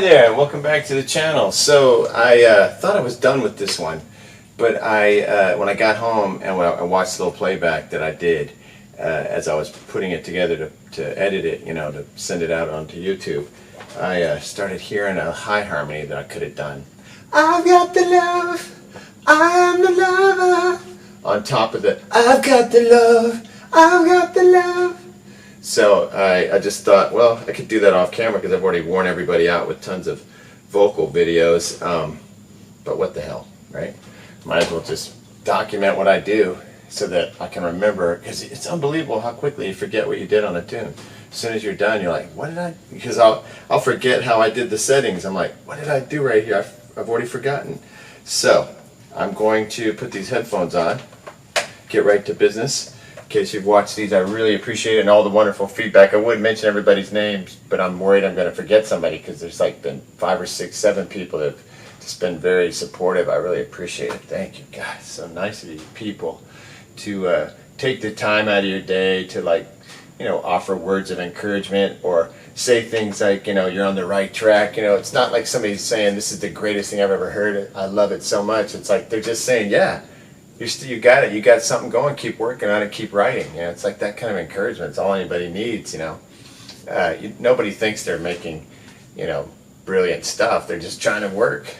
Hi there, and welcome back to the channel. So I thought I was done with this one, but when I got home and when I watched the little playback that I did as I was putting it together to edit it, you know, to send it out onto YouTube, I started hearing a high harmony that I could have done. I've got the love, I am the lover, on top of the I've got the love, I've got the love. So I just thought, well, I could do that off camera because I've already worn everybody out with tons of vocal videos, but what the hell, right? Might as well just document what I do so that I can remember, because it's unbelievable how quickly you forget what you did on a tune. As soon as you're done, you're like, what did I, because I'll forget how I did the settings. I'm like, what did I do right here? I've already forgotten. So I'm going to put these headphones on, get right to business. In case you've watched these, I really appreciate it and all the wonderful feedback. I would mention everybody's names, but I'm worried I'm going to forget somebody because there's like been 5 or 6, 7 people that have just been very supportive. I really appreciate it. Thank you, guys. So nice of you people to take the time out of your day to, like, you know, offer words of encouragement or say things like, you know, you're on the right track. You know, it's not like somebody's saying this is the greatest thing I've ever heard. I love it so much. It's like they're just saying, yeah. You got it. You got something going. Keep working on it. Keep writing. You know, it's like that kind of encouragement. It's all anybody needs. You know, nobody thinks they're making, you know, brilliant stuff. They're just trying to work.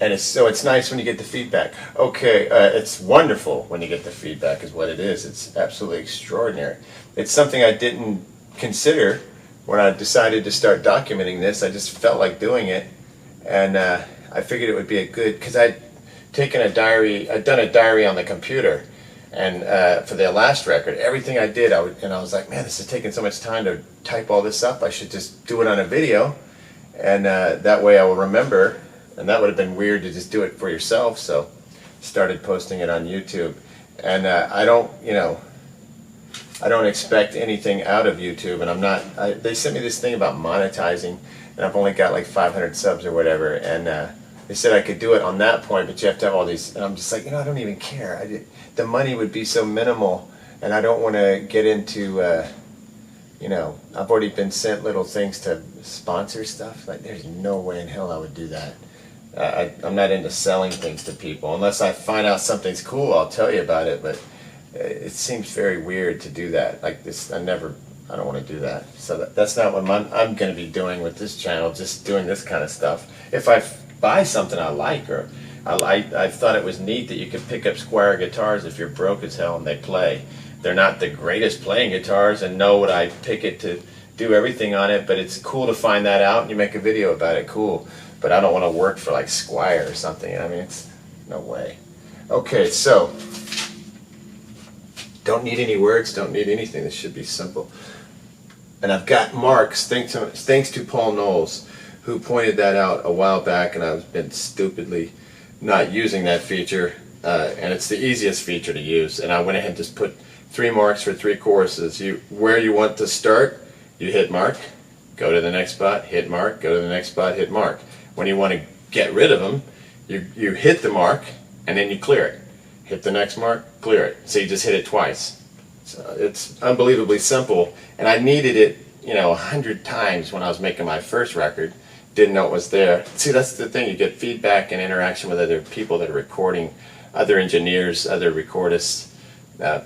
And it's nice when you get the feedback. Okay, it's wonderful when you get the feedback. Is what it is. It's absolutely extraordinary. It's something I didn't consider when I decided to start documenting this. I just felt like doing it, and I figured it would be a good, because I'd taken a diary, I'd done a diary on the computer, and for the last record, everything I did, I was like, man, this is taking so much time to type all this up. I should just do it on a video, and that way I will remember. And that would have been weird to just do it for yourself, so started posting it on YouTube. And I don't expect anything out of YouTube, and I'm not. They sent me this thing about monetizing, and I've only got like 500 subs or whatever, and they said I could do it on that point, but you have to have all these, and I'm just like, you know, I don't even care. The money would be so minimal, and I don't want to get into, you know, I've already been sent little things to sponsor stuff. Like, there's no way in hell I would do that. I'm not into selling things to people. Unless I find out something's cool, I'll tell you about it, but it seems very weird to do that. Like this, I don't want to do that. So that's not what I'm going to be doing with this channel, just doing this kind of stuff. If I buy something I like, or I thought it was neat that you could pick up Squire guitars if you're broke as hell and they play. They're not the greatest playing guitars, and no would I pick it to do everything on it, but it's cool to find that out and you make a video about it, cool. But I don't want to work for like Squire or something. I mean, it's no way. Okay, so don't need any words, don't need anything. This should be simple. And I've got marks, thanks to Paul Knowles, who pointed that out a while back, and I've been stupidly not using that feature, and it's the easiest feature to use. And I went ahead and just put 3 marks for 3 choruses. Where you want to start, you hit mark, go to the next spot, hit mark, go to the next spot, hit mark. When you want to get rid of them, you hit the mark, and then you clear it. Hit the next mark, clear it. So you just hit it twice. So it's unbelievably simple, and I needed it, you know, 100 times when I was making my first record. Didn't know it was there. See, that's the thing. You get feedback and interaction with other people that are recording, other engineers, other recordists,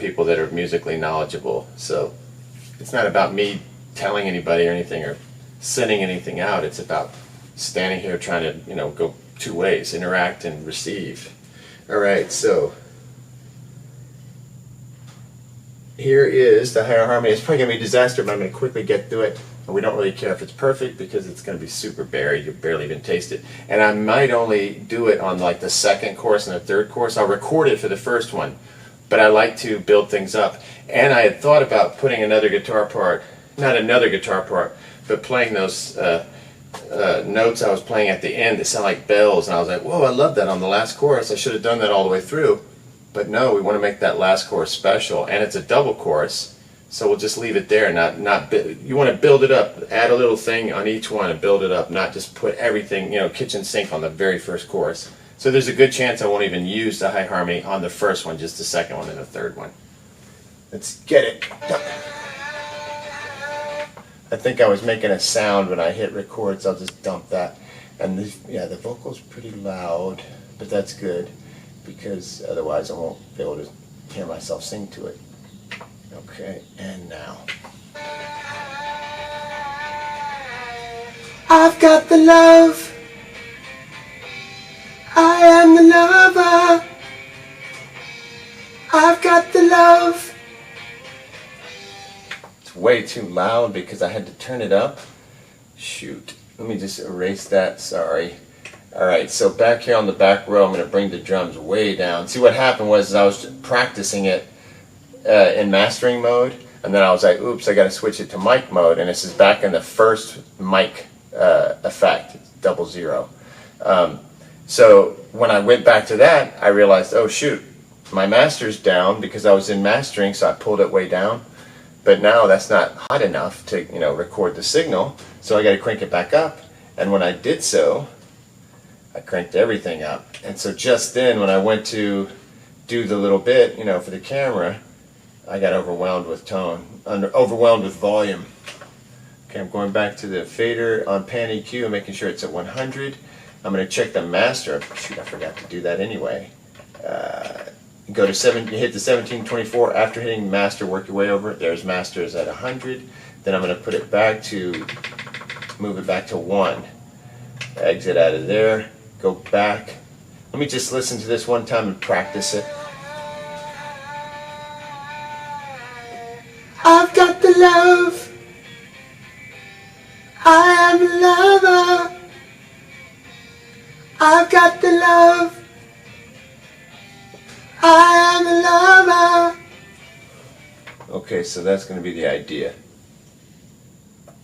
people that are musically knowledgeable. So it's not about me telling anybody or anything or sending anything out. It's about standing here trying to, you know, go 2 ways, interact and receive. All right, so here is the higher harmony. It's probably going to be a disaster, but I'm going to quickly get through it. And we don't really care if it's perfect because it's going to be super buried. You barely even taste it. And I might only do it on like the 2nd chorus and the 3rd chorus. I'll record it for the first one, but I like to build things up. And I had thought about putting another guitar part, not another guitar part, but playing those notes I was playing at the end that sound like bells. And I was like, whoa, I love that on the last chorus. I should have done that all the way through. But no, we want to make that last chorus special, and it's a double chorus, so we'll just leave it there. You want to build it up, add a little thing on each one and build it up, not just put everything, you know, kitchen sink on the very first chorus. So there's a good chance I won't even use the high harmony on the first one, just the 2nd one and the 3rd one. Let's get it done. I think I was making a sound when I hit record, so I'll just dump that. And yeah, the vocal's pretty loud, but that's good because otherwise I won't be able to hear myself sing to it. Okay, and now. I've got the love. I am the lover. I've got the love. It's way too loud because I had to turn it up. Shoot. Let me just erase that. Sorry. Alright, so back here on the back row, I'm going to bring the drums way down. See, what happened was I was practicing it in mastering mode, and then I was like, oops, I got to switch it to mic mode, and this is back in the first mic effect, 00. So when I went back to that, I realized, oh shoot, my master's down because I was in mastering, so I pulled it way down. But now that's not hot enough to, record the signal, so I got to crank it back up. And when I did so, I cranked everything up. And so just then, when I went to do the little bit, for the camera, I got overwhelmed with tone, overwhelmed with volume. Okay, I'm going back to the fader on pan EQ and making sure it's at 100. I'm going to check the master. Shoot, I forgot to do that anyway. Go to you hit the 1724 after hitting master, work your way over it. There's masters at 100. Then I'm going to put it back to, move it back to 1. Exit out of there, go back. Let me just listen to this one time and practice it. I've got the love. I am the lover. I've got the love. I am the lover. Okay, so that's going to be the idea.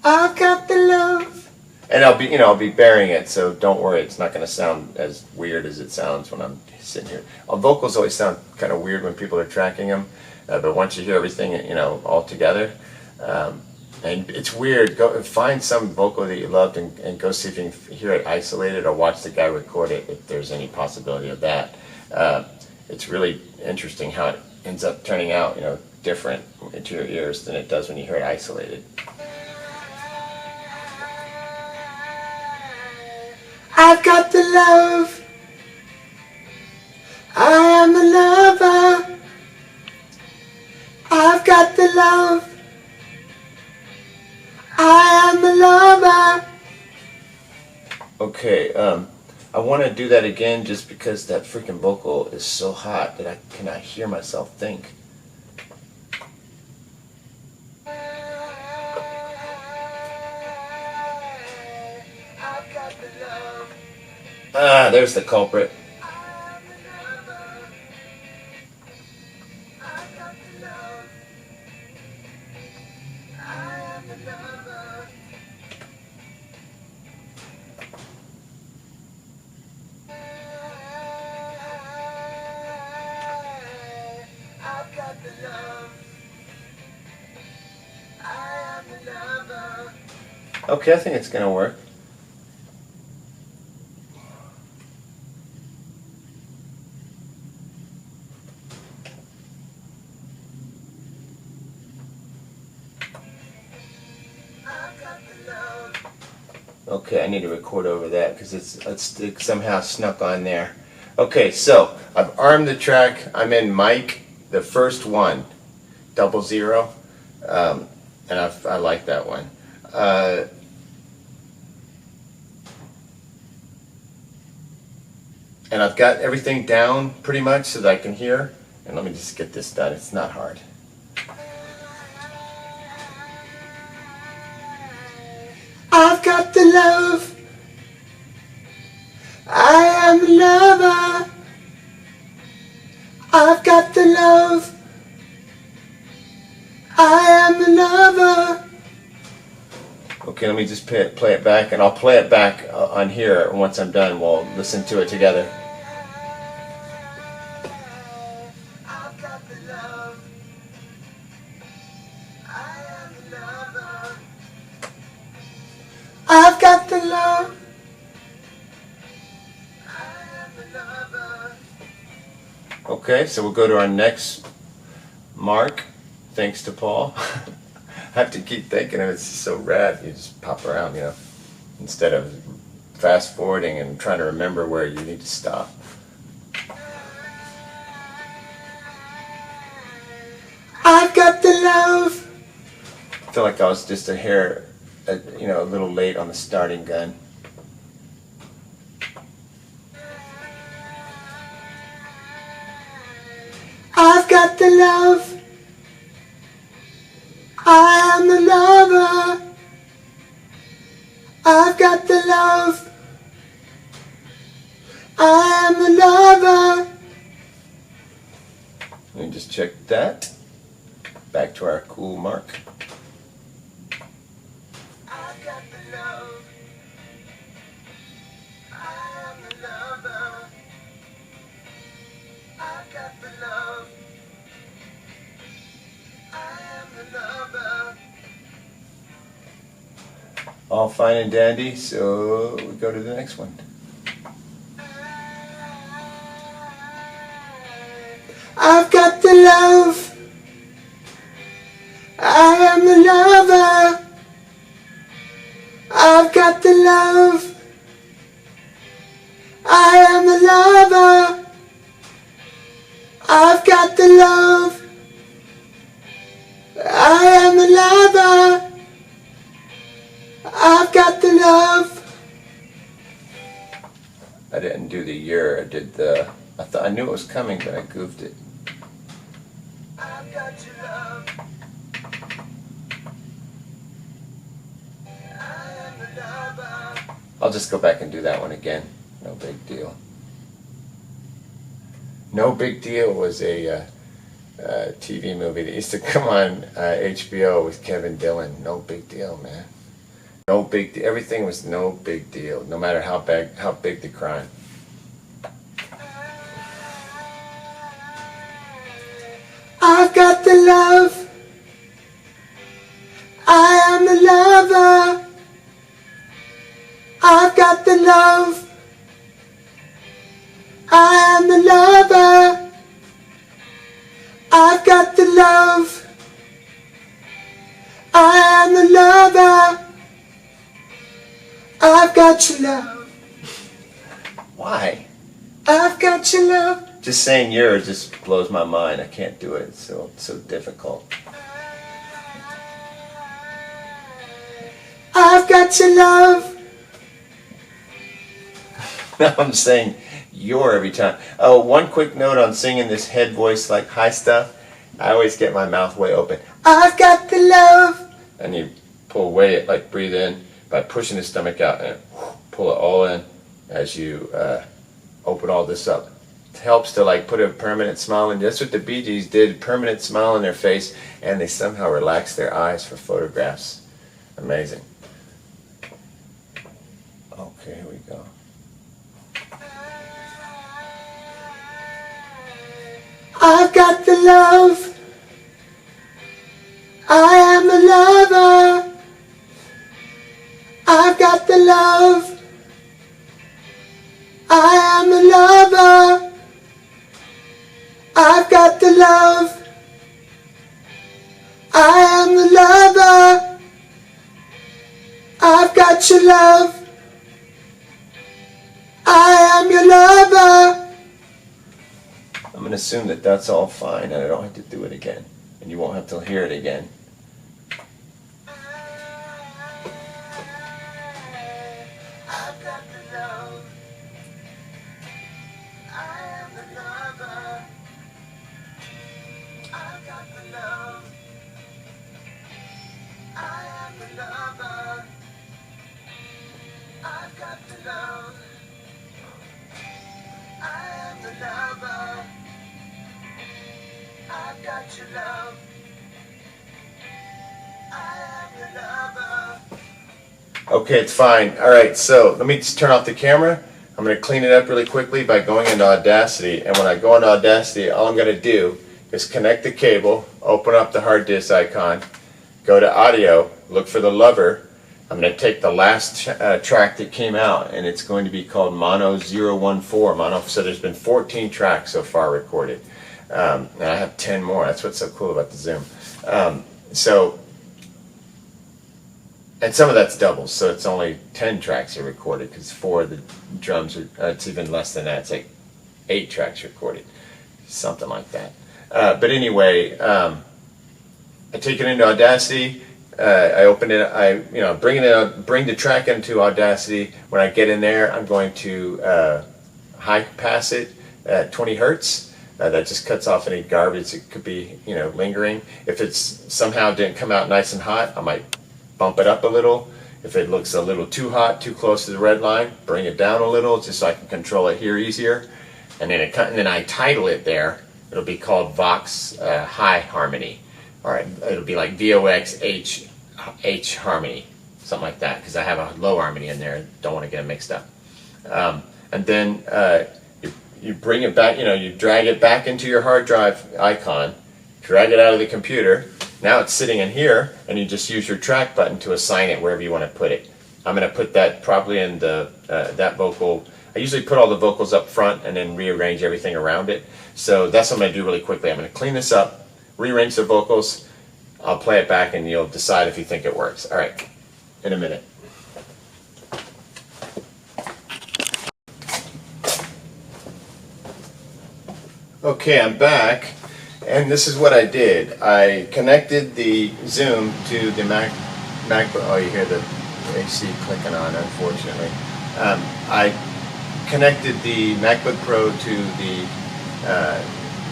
I've got the love. And I'll be burying it, so don't worry, it's not going to sound as weird as it sounds when I'm sitting here. Vocals always sound kind of weird when people are tracking them, but once you hear everything, all together, and it's weird. Go find some vocal that you loved and go see if you can hear it isolated, or watch the guy record it if there's any possibility of that. It's really interesting how it ends up turning out, different into your ears than it does when you hear it isolated. I've got the love. I am the lover. I've got the love. I am the lover. Okay, I want to do that again just because that freaking vocal is so hot that I cannot hear myself think. Ah, there's the culprit. Okay, I think it's going to work. Okay, I need to record over that because it somehow snuck on there. Okay, so I've armed the track. I'm in mic, the first one, 00, and I like that one. And I've got everything down pretty much so that I can hear. And let me just get this done. It's not hard. I've got the love. I am the lover. I've got the love. I am the lover. Okay, let me just play it back, and I'll play it back on here once I'm done. We'll listen to it together. I've got the love. I am the lover. I've got the love. I am the lover. Okay, so we'll go to our next mark. Thanks to Paul. have to keep thinking of it. It's just so rad. You just pop around, you know, instead of fast forwarding and trying to remember where you need to stop. I've got the love. I feel like I was just a hair, you know, a little late on the starting gun. I've got the love. I am the lover. I've got the love. I am the lover. Let me just check that. Back to our cool mark. I've got the love. I am the lover. I've got the love. I am the lover. All fine and dandy, so we go to the next one. I've got the love. I am the lover. I've got the love. I am the lover. I've got the love. I am the lover. I've got the love. I didn't do the year. I did the. I knew it was coming, but I goofed it. I've got your love. I am the lover. I'll just go back and do that one again. No big deal. No Big Deal was a TV movie that used to come on HBO with Kevin Dillon. No big deal, man. No big deal. Everything was no big deal, no matter how big the crime. I've got the love. I am the lover. I've got the love. I am the lover. I've got the love. I am the lover. I've got your love. Why? I've got your love. Just saying yours just blows my mind. I can't do it. It's so difficult. I've got your love. Now I'm saying your every time. Oh, one quick note on singing this head voice like high stuff. I always get my mouth way open. I've got the love. And you pull away, like breathe in by pushing the stomach out and pull it all in as you open all this up. It helps to like put a permanent smile in. That's what the Bee Gees did, permanent smile on their face, and they somehow relaxed their eyes for photographs. Amazing. Okay, here we go. I've got the love. I am the lover. I've got the love. I am the lover. I've got the love. I am the lover. I've got your love. I am your lover. I'm going to assume that that's all fine and I don't have to do it again. And you won't have to hear it again. I've got the love. I am the lover. I've got the love. I am the lover. I've got the love. I am the lover. I've got your love. I am your lover. Okay, it's fine. Alright, so let me just turn off the camera. I'm going to clean it up really quickly by going into Audacity. And when I go into Audacity, all I'm going to do is connect the cable, open up the hard disk icon, go to audio, look for the lover. I'm going to take the last track that came out, and it's going to be called Mono 014. Mono, so there's been 14 tracks so far recorded. And I have 10 more. That's what's so cool about the Zoom. So and some of that's doubles, so it's only 10 tracks are recorded, because 4 of the drums are, it's even less than that, it's like 8 tracks recorded, something like that. But anyway, I take it into Audacity, I open it, bring the track into Audacity. When I get in there, I'm going to high pass it at 20 hertz. That just cuts off any garbage that could be, lingering. If it's somehow didn't come out nice and hot, I might bump it up a little. If it looks a little too hot, too close to the red line, bring it down a little, just so I can control it here easier. And then I title it there. It'll be called Vox High Harmony. All right, it'll be like VOX H Harmony, something like that, because I have a low harmony in there. Don't want to get it mixed up. And then you bring it back. You drag it back into your hard drive icon, drag it out of the computer. Now it's sitting in here, and you just use your track button to assign it wherever you want to put it. I'm going to put that probably in the that vocal. I usually put all the vocals up front and then rearrange everything around it. So that's what I'm going to do really quickly. I'm going to clean this up, rearrange the vocals. I'll play it back, and you'll decide if you think it works. All right, in a minute. Okay, I'm back. And this is what I did. I connected the Zoom to the MacBook. Oh, you hear the AC clicking on, unfortunately. I connected the MacBook Pro to the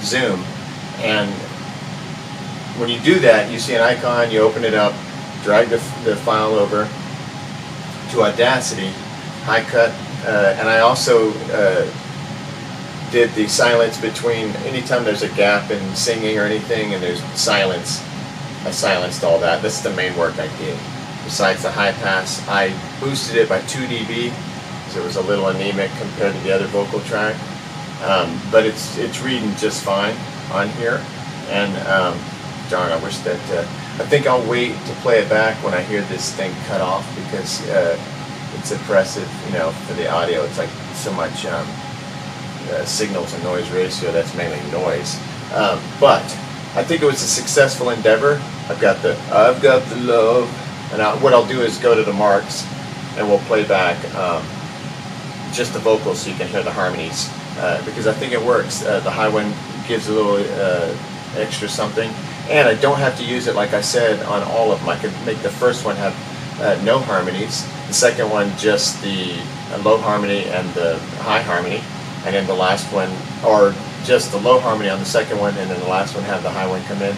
Zoom, and when you do that, you see an icon, you open it up, drag the file over to Audacity, high cut, and I also did the silence between, anytime there's a gap in singing or anything and there's silence, I silenced all that. That's the main work I did. Besides the high pass, I boosted it by 2 dB, so it was a little anemic compared to the other vocal track. But it's reading just fine on here. And darn, I wish that, I think I'll wait to play it back when I hear this thing cut off, because it's oppressive, for the audio. It's like so much signal to noise ratio. That's mainly noise, but I think it was a successful endeavor. I've got the love, and what I'll do is go to the marks, and we'll play back just the vocals so you can hear the harmonies, because I think it works. The high one gives a little extra something, and I don't have to use it, like I said, on all of them. I could make the first one have no harmonies, the second one just the low harmony and the high harmony, and then the last one, or just the low harmony on the second one, and then the last one have the high one come in.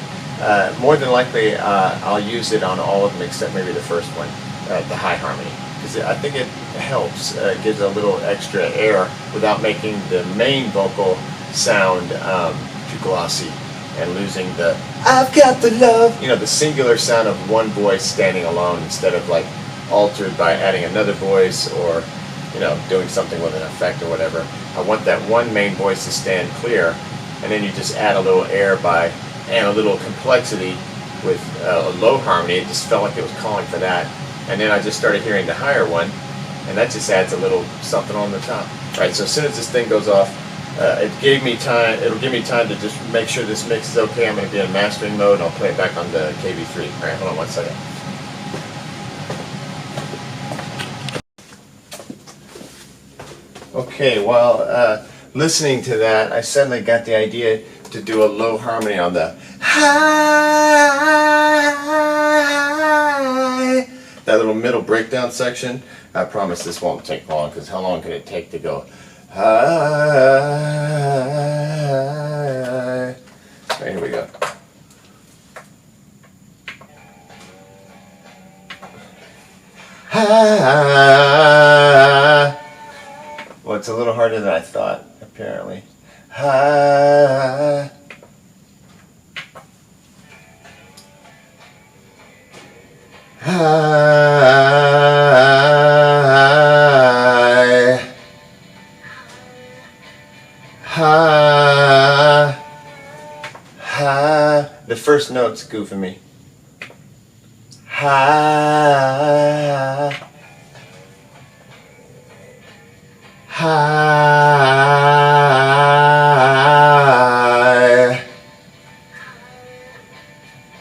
More than likely, I'll use it on all of them except maybe the first one, the high harmony, because I think it helps, gives a little extra air without making the main vocal sound too glossy and losing the "I've got the love," the singular sound of one voice standing alone, instead of like altered by adding another voice or doing something with an effect or whatever. I want that one main voice to stand clear, and then you just add a little air and a little complexity with a low harmony. It just felt like it was calling for that, and then I just started hearing the higher one, and that just adds a little something on the top. All right, so as soon as this thing goes off, it'll give me time to just make sure this mix is okay. I'm going to be in mastering mode, and I'll play it back on the KB3. All right, hold on one second. Okay, while listening to that, I suddenly got the idea to do a low harmony on the high, that little middle breakdown section. I promise this won't take long, because how long could it take to go high? Right, here we go. High. Well, it's a little harder than I thought, apparently. High. High. High. High. The first note's goofing me. High. High,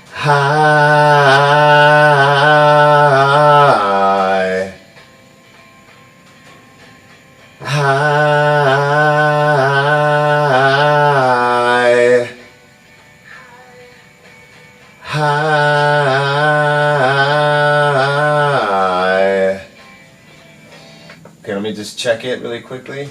high, just check it really quickly.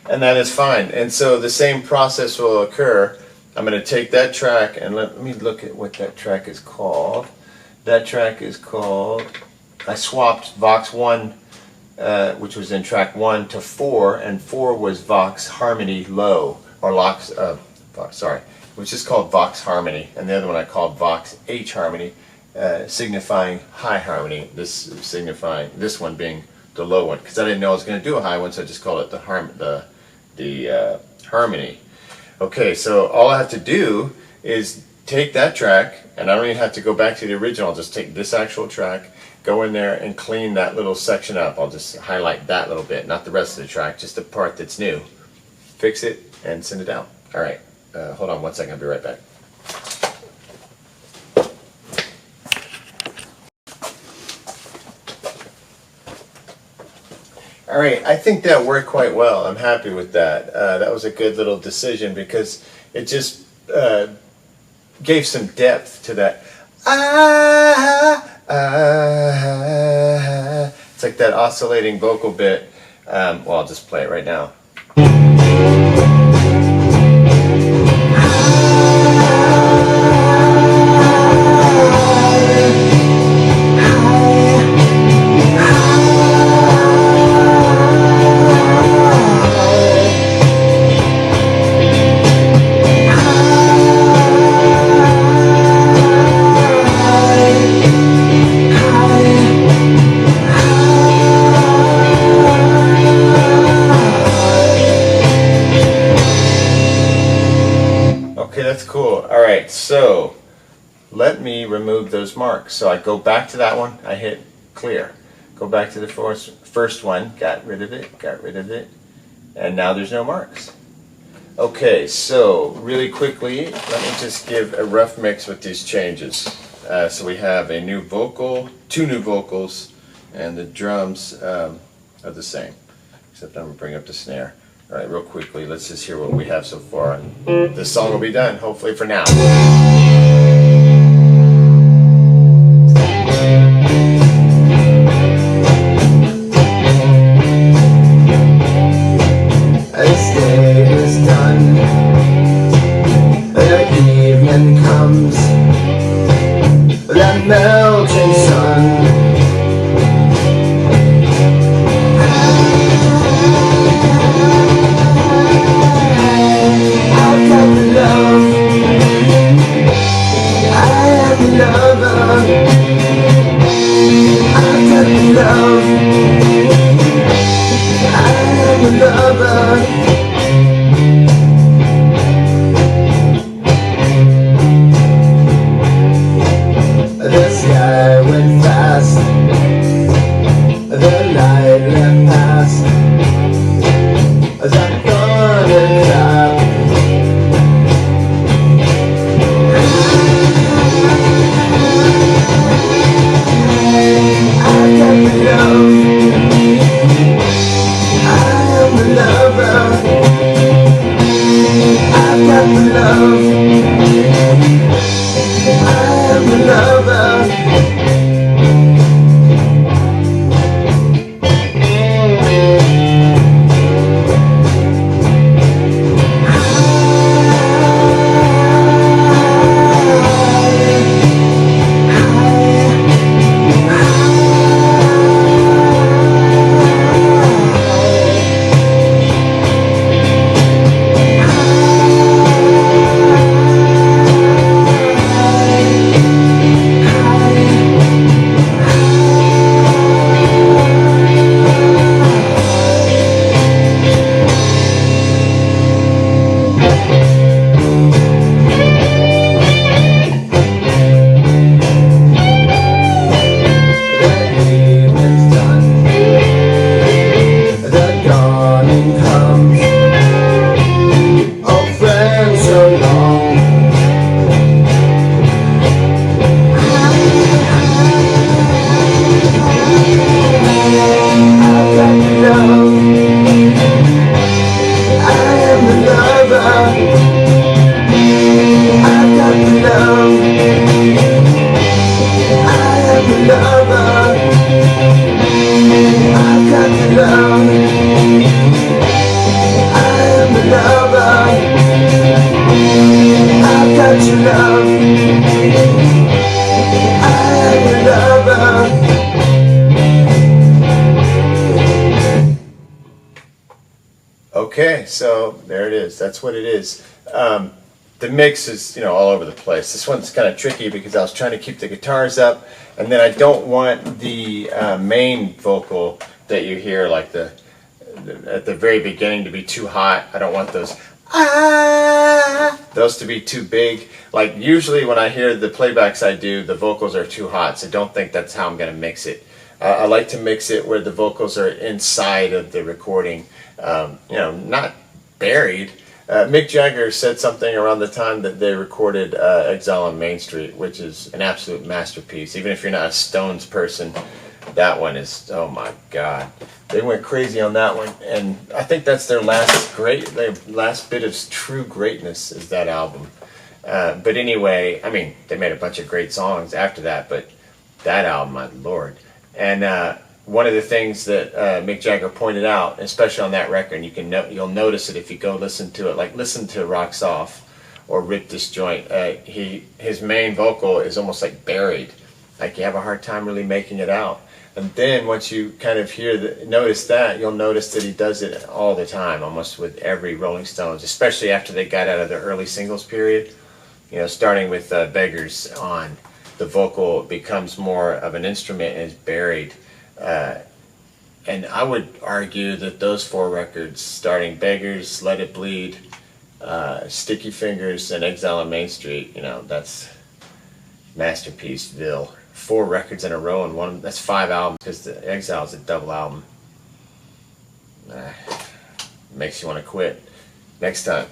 And that is fine. And so the same process will occur. I'm going to take that track and let me look at what that track is called. That track is called, I swapped Vox 1, which was in track 1, to 4, and 4 was Vox Harmony Low, or which is called Vox Harmony, and the other one I called Vox H Harmony, signifying high harmony, this one being the low one, because I didn't know I was going to do a high one, so I just called it the harmony. Okay, so all I have to do is take that track, and I don't even have to go back to the original. I'll just take this actual track, go in there and clean that little section up. I'll just highlight that little bit, not the rest of the track, just the part that's new. Fix it and send it out. All right, hold on one second, I'll be right back. All right, I think that worked quite well. I'm happy with that. That was a good little decision because it just gave some depth to that. It's like that oscillating vocal bit. Well, I'll just play it right now. So let me remove those marks. So I go back to that one, I hit clear. Go back to the first one, got rid of it, and now there's no marks. Okay, so really quickly, let me just give a rough mix with these changes. So we have a new vocal, 2 new vocals, and the drums are the same, except I'm going to bring up the snare. All right, real quickly, let's just hear what we have so far. And this song will be done, hopefully for now. This day is done, the evening comes, the melting sun. The sky went fast, the light left past, the thunder clap. I got the love, I am the lover. I got the love, I am the lover. Okay, so there it is. That's what it is. The mix is, all over the place. This one's kind of tricky because I was trying to keep the guitars up, and then I don't want the main vocal that you hear, like at the very beginning, to be too hot. I don't want those to be too big. Like usually when I hear the playbacks I do, the vocals are too hot, so don't think that's how I'm going to mix it. I like to mix it where the vocals are inside of the recording, not buried. Mick Jagger said something around the time that they recorded Exile on Main Street, which is an absolute masterpiece. Even if you're not a Stones person, that one is, oh my God. They went crazy on that one, and I think that's their last bit of true greatness is that album. But anyway, I mean, they made a bunch of great songs after that, but that album, my Lord. And one of the things that Mick Jagger pointed out, especially on that record, and you'll notice it if you go listen to it, like listen to Rocks Off or Rip This Joint, his main vocal is almost like buried. Like you have a hard time really making it out. And then once you kind of notice that, you'll notice that he does it all the time, almost with every Rolling Stones, especially after they got out of the early singles period. Starting with Beggars on, the vocal becomes more of an instrument and is buried. And I would argue that those 4 records, starting Beggars, Let It Bleed, Sticky Fingers, and Exile on Main Street, that's masterpieceville. 4 records in a row, and that's 5 albums, because the Exile is a double album. Makes you want to quit. Next time.